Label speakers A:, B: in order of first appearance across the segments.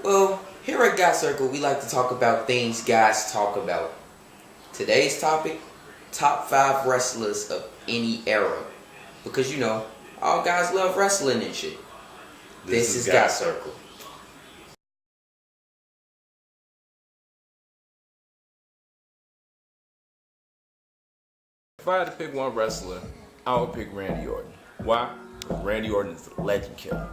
A: Well, here at God Circle, we like to talk about things guys talk about. Today's topic, top 5 wrestlers of any era. Because all guys love wrestling and shit. This is God Circle.
B: If I had to pick one wrestler, I would pick Randy Orton. Why? Because Randy Orton is a legend killer.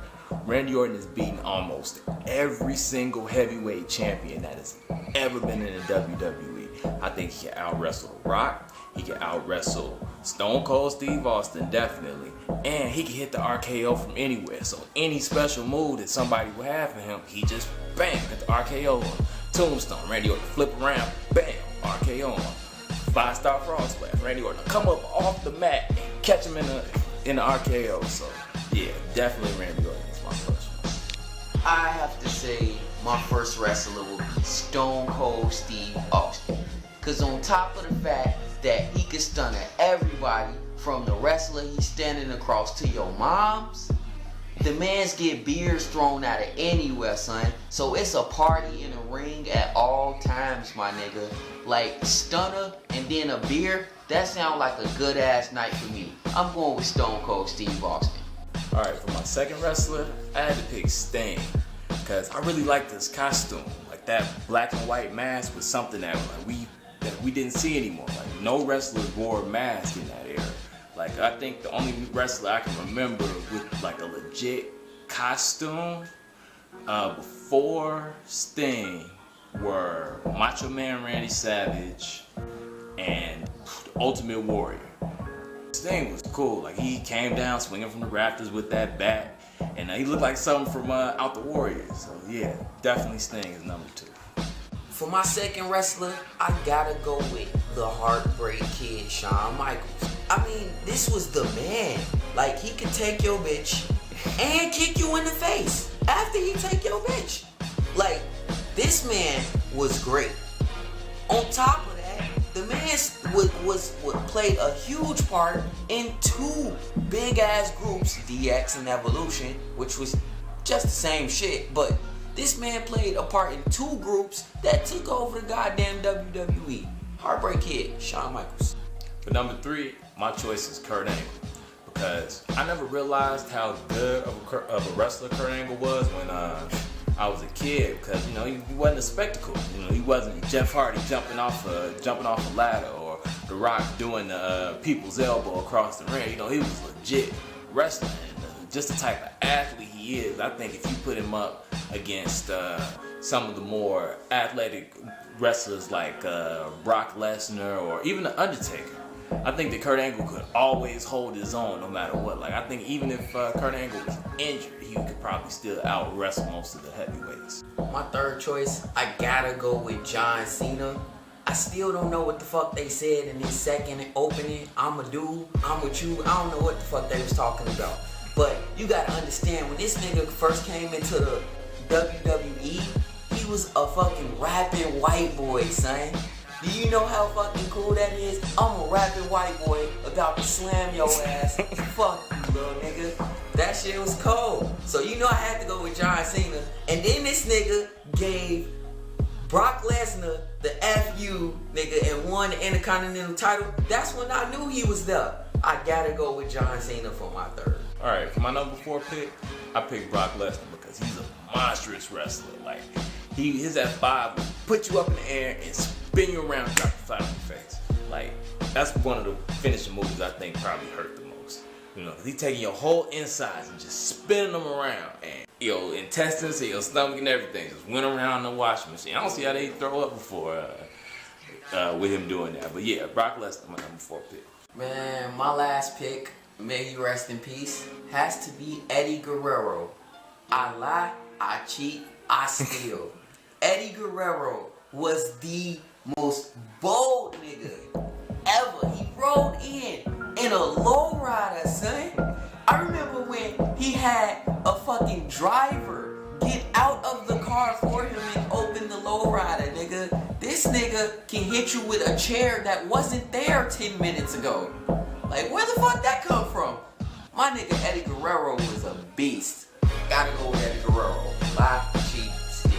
B: Randy Orton has beaten almost every single heavyweight champion that has ever been in the WWE. I think he can out-wrestle The Rock. He can out-wrestle Stone Cold Steve Austin, definitely. And he can hit the RKO from anywhere. So any special move that somebody would have for him, he just, bam, hit the RKO on. Tombstone, Randy Orton, flip around, bam, RKO on. 5-star frog splash, Randy Orton come up off the mat and catch him in the RKO. So yeah, definitely Randy Orton is my first one.
A: I have to say my first wrestler will be Stone Cold Steve Austin. Cause on top of the fact that he can stun at everybody, from the wrestler he's standing across to your moms, the mans get beers thrown out of anywhere, son. So it's a party in the ring at all times, my nigga. Like stunner and then a beer, that sounds like a good ass night for me. I'm going with Stone Cold Steve Austin.
B: Alright, for my second wrestler, I had to pick Sting. Because I really like this costume. Like that black and white mask was something that we didn't see anymore. Like no wrestler wore a mask in that era. Like I think the only wrestler I can remember with like a legit costume before Sting were Macho Man Randy Savage and the Ultimate Warrior. Sting was cool. Like he came down swinging from the rafters with that bat, and he looked like something from Out the Warriors. So yeah, definitely Sting is number 2.
A: For my second wrestler, I gotta go with the Heartbreak Kid, Shawn Michaels. I mean, this was the man. Like, he could take your bitch and kick you in the face after he take your bitch. Like, this man was great. On top of that, the man played a huge part in 2 big ass groups, DX and Evolution, which was just the same shit, but this man played a part in 2 groups that took over the goddamn WWE. Heartbreak Kid, Shawn Michaels.
B: For number 3, my choice is Kurt Angle. Because I never realized how good of a wrestler Kurt Angle was when I was a kid. Because he wasn't a spectacle. He wasn't Jeff Hardy jumping off a ladder, or The Rock doing the people's elbow across the ring. He was legit wrestling. Just the type of athlete he is, I think if you put him up against some of the more athletic wrestlers like Brock Lesnar or even The Undertaker, I think that Kurt Angle could always hold his own no matter what. Like I think even if Kurt Angle was injured, he could probably still out-wrestle most of the heavyweights.
A: My third choice, I gotta go with John Cena. I still don't know what the fuck they said in his second opening. I'm a dude, I'm with you. I don't know what the fuck they was talking about. But you gotta understand, when this nigga first came into the WWE, he was a fucking rapping white boy, son. Do you know how fucking cool that is? I'm a rapping white boy about to slam your ass. Fuck you, little nigga. That shit was cold. So I had to go with John Cena. And then this nigga gave Brock Lesnar the FU, nigga, and won the Intercontinental title. That's when I knew he was there. I gotta go with John Cena for my third.
B: Alright, for my number 4 pick, I picked Brock Lesnar because he's a monstrous wrestler. Like, his F5 will put you up in the air and spin you around and drop the flat on your face. Like, that's one of the finishing moves I think probably hurt the most. Because he's taking your whole insides and just spinning them around. And your intestines and your stomach and everything just went around the washing machine. I don't see how they throw up before with him doing that. But yeah, Brock Lesnar, my number 4 pick.
A: Man, my last pick, may he rest in peace, has to be Eddie Guerrero. I lie, I cheat, I steal. Eddie Guerrero was the most bold nigga ever. He rode in a lowrider, son. I remember when he had a fucking driver get out of the car for him and open the lowrider, nigga. This nigga can hit you with a chair that wasn't there 10 minutes ago. Like, where the fuck that come from? My nigga Eddie Guerrero was a beast. Gotta go with Eddie Guerrero. Lie, cheat, steal.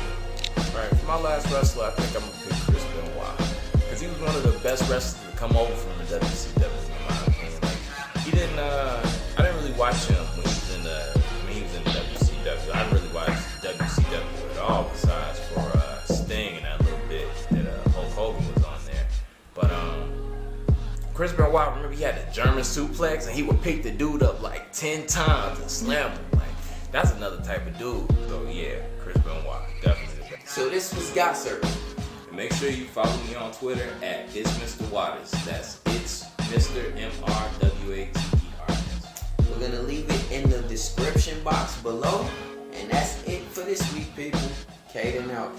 B: wrestler, I think I'm gonna pick Chris Benoit. Because he was one of the best wrestlers to come over from the WCW, in my opinion. Like, he didn't, I didn't really watch him when he was in the WCW. I didn't really watch WCW at all, besides for Sting and that little bit that Hulk Hogan was on there. But Chris Benoit, remember he had the German suplex and he would pick the dude up like 10 times and slam him. Like, that's another type of dude. So yeah, Chris Benoit, definitely the best.
A: So this was Gossip.
B: And make sure you follow me on Twitter at It's Mr. Waters. That's It's Mr. MRWATERS.
A: We're gonna leave it in the description box below. And that's it for this week, people. Cahden out.